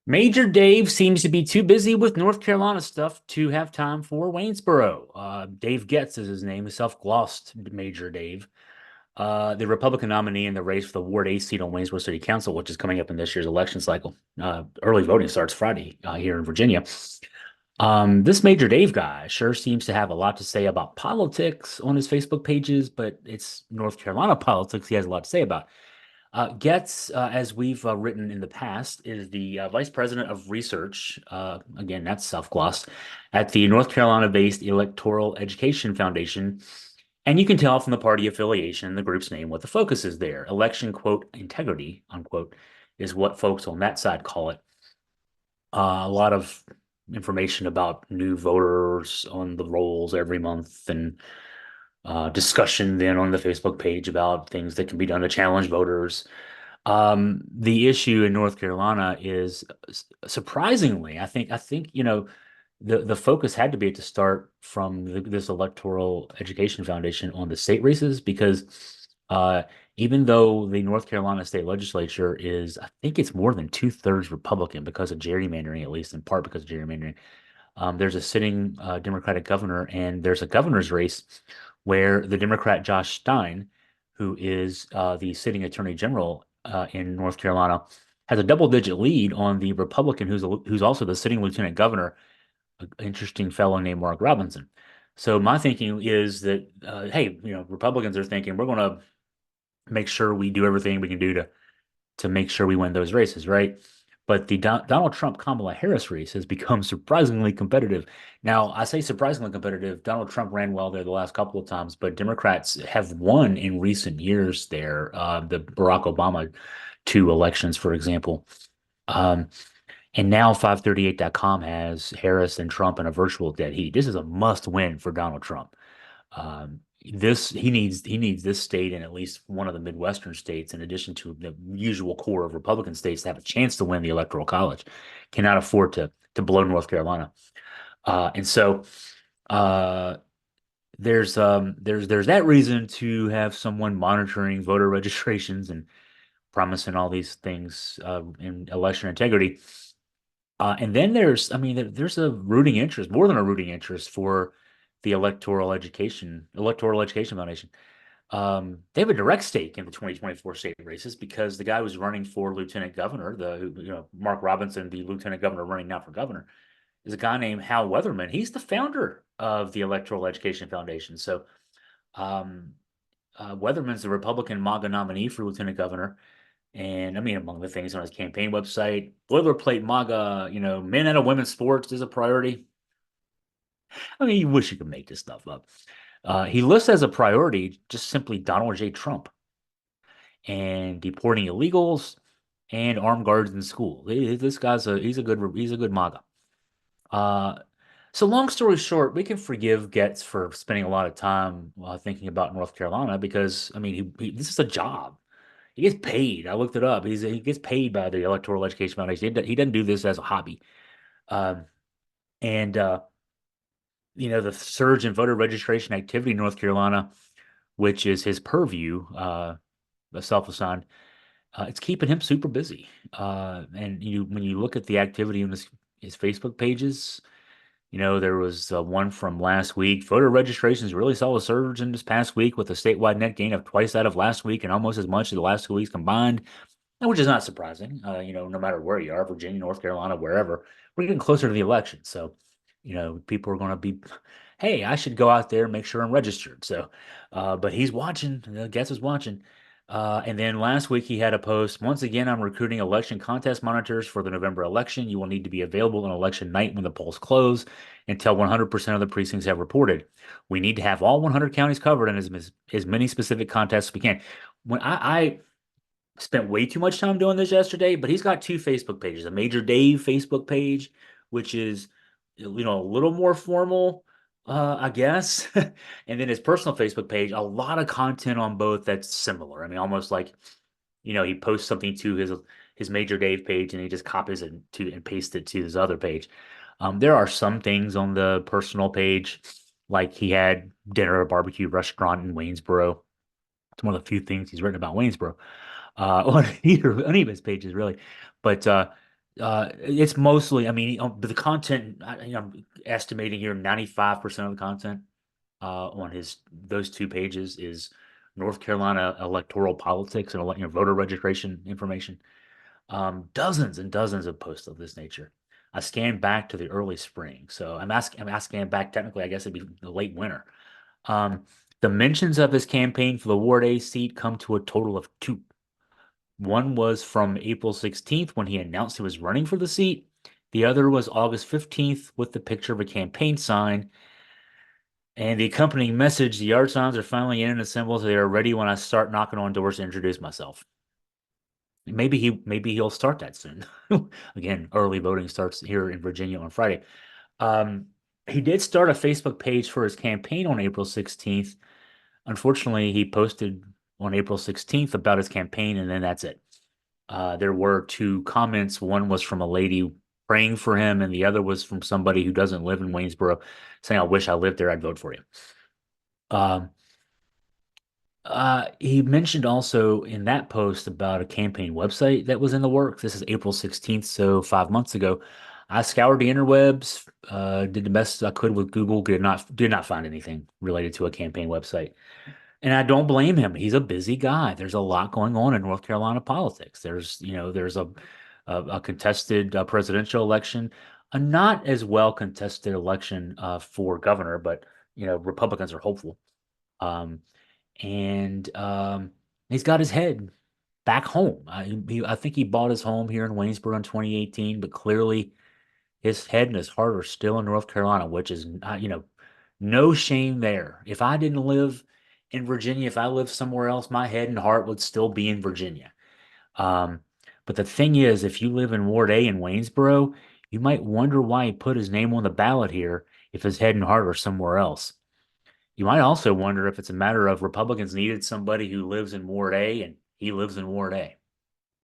Major Dave seems to be too busy with North Carolina stuff to have time for Waynesboro. Dave Getz is his name, the self-glossed Major Dave. The Republican nominee in the race for the Ward A seat on Waynesboro City Council, which is coming up in this year's election cycle. Early voting starts Friday here in Virginia. This Major Dave guy sure seems to have a lot to say about politics on his Facebook pages, but it's North Carolina politics he has a lot to say about. Getz, as we've written in the past, is the Vice President of Research. Again, that's self-gloss at the North Carolina-based Electoral Education Foundation. And you can tell from the party affiliation, the group's name, what the focus is there. Election, quote, integrity, unquote, is what folks on that side call it. A lot of information about new voters on the rolls every month and discussion then on the Facebook page about things that can be done to challenge voters. The issue in North Carolina is surprisingly, I think, the focus had to be to start from this Electoral Education Foundation on the state races because even though the North Carolina state legislature is, I think it's more than two-thirds Republican because of gerrymandering, at least in part because of gerrymandering. There's a sitting Democratic governor, and there's a governor's race where the Democrat Josh Stein, who is the sitting attorney general in North Carolina, has a double-digit lead on the Republican, who's also the sitting lieutenant governor, an interesting fellow named Mark Robinson. So my thinking is that, hey, Republicans are thinking we're going to make sure we do everything we can do to make sure we win those races, right? But the Donald Trump Kamala Harris race has become surprisingly competitive. Now, I say surprisingly competitive. Donald Trump ran well there the last couple of times, but Democrats have won in recent years there. The Barack Obama two elections, for example. Um, and now 538.com has Harris and Trump in a virtual dead heat. This is a must win for Donald Trump. This he needs this state and at least one of the Midwestern states, in addition to the usual core of Republican states, to have a chance to win the Electoral College. Cannot afford to blow North Carolina. And so uh, there's that reason to have someone monitoring voter registrations and promising all these things in election integrity. And then I mean, there's a rooting interest, more than a rooting interest for the Electoral Education Foundation. They have a direct stake in the 2024 state races because the guy who's running for lieutenant governor, Mark Robinson, the lieutenant governor running now for governor, is a guy named Hal Weatherman. He's the founder of the Electoral Education Foundation. So, um, Weatherman's the Republican MAGA nominee for lieutenant governor. And I mean, among the things on his campaign website, boilerplate MAGA, men out of women's sports is a priority. I mean, you wish you could make this stuff up. He lists as a priority just simply Donald J. Trump and deporting illegals and armed guards in school. This guy's he's a good MAGA. Uh, so long story short, we can forgive Getz for spending a lot of time thinking about North Carolina because I mean, this is a job. He gets paid. I looked it up. He gets paid by the Electoral Education Foundation. He doesn't do this as a hobby. Um, and the surge in voter registration activity in North Carolina, which is his purview, self-assigned, it's keeping him super busy. And when you look at the activity in his Facebook pages, there was one from last week. Voter registrations really saw a surge in this past week with a statewide net gain of twice that of last week and almost as much as the last 2 weeks combined, which is not surprising. No matter where you are, Virginia, North Carolina, wherever, we're getting closer to the election. So, people are going to be, hey, I should go out there and make sure I'm registered. So, but he's watching. Guess who's watching? And then last week he had a post. Once again, I'm recruiting election contest monitors for the November election. You will need to be available on election night when the polls close until 100% of the precincts have reported. We need to have all 100 counties covered and as many specific contests as we can. When I spent way too much time doing this yesterday, but he's got two Facebook pages, a Major Dave Facebook page, which is, a little more formal, I guess. And then his personal Facebook page, a lot of content on both that's similar. I mean, almost like, he posts something to his Major Dave page and he just copies it and pastes it to his other page. There are some things on the personal page, like he had dinner at a barbecue restaurant in Waynesboro. It's one of the few things he's written about Waynesboro on either any of his pages, really. But It's mostly, I mean, but the content, I'm estimating here 95% of the content on his those two pages is North Carolina electoral politics and voter registration information. Dozens and dozens of posts of this nature. I scanned back to the early spring, so I'm asking back technically. I guess it'd be the late winter. Um, the mentions of his campaign for the Ward A seat come to a total of two. One was from April 16th when he announced he was running for the seat. The other was August 15th with the picture of a campaign sign and the accompanying message. The yard signs are finally in and assembled, so they are ready when I start knocking on doors to introduce myself. Maybe he'll start that soon. Again, early voting starts here in Virginia on Friday. Um, he did start a Facebook page for his campaign on April 16th. Unfortunately, he posted on April 16th about his campaign, and then that's it. There were two comments. One was from a lady praying for him, and the other was from somebody who doesn't live in Waynesboro saying, I wish I lived there, I'd vote for you. Um, he mentioned also in that post about a campaign website that was in the works. This is April 16th, so 5 months ago. I scoured the interwebs, did the best I could with Google, did not find anything related to a campaign website. And I don't blame him. He's a busy guy. There's a lot going on in North Carolina politics. There's a contested presidential election, a not as well contested election for governor, but Republicans are hopeful. Um, and he's got his head back home. I think he bought his home here in Waynesboro in 2018, but clearly his head and his heart are still in North Carolina, which is, no shame there. If I didn't live in Virginia, if I lived somewhere else, my head and heart would still be in Virginia. Um, but the thing is, if you live in Ward A in Waynesboro, you might wonder why he put his name on the ballot here if his head and heart are somewhere else. You might also wonder if it's a matter of Republicans needed somebody who lives in Ward A and he lives in Ward A.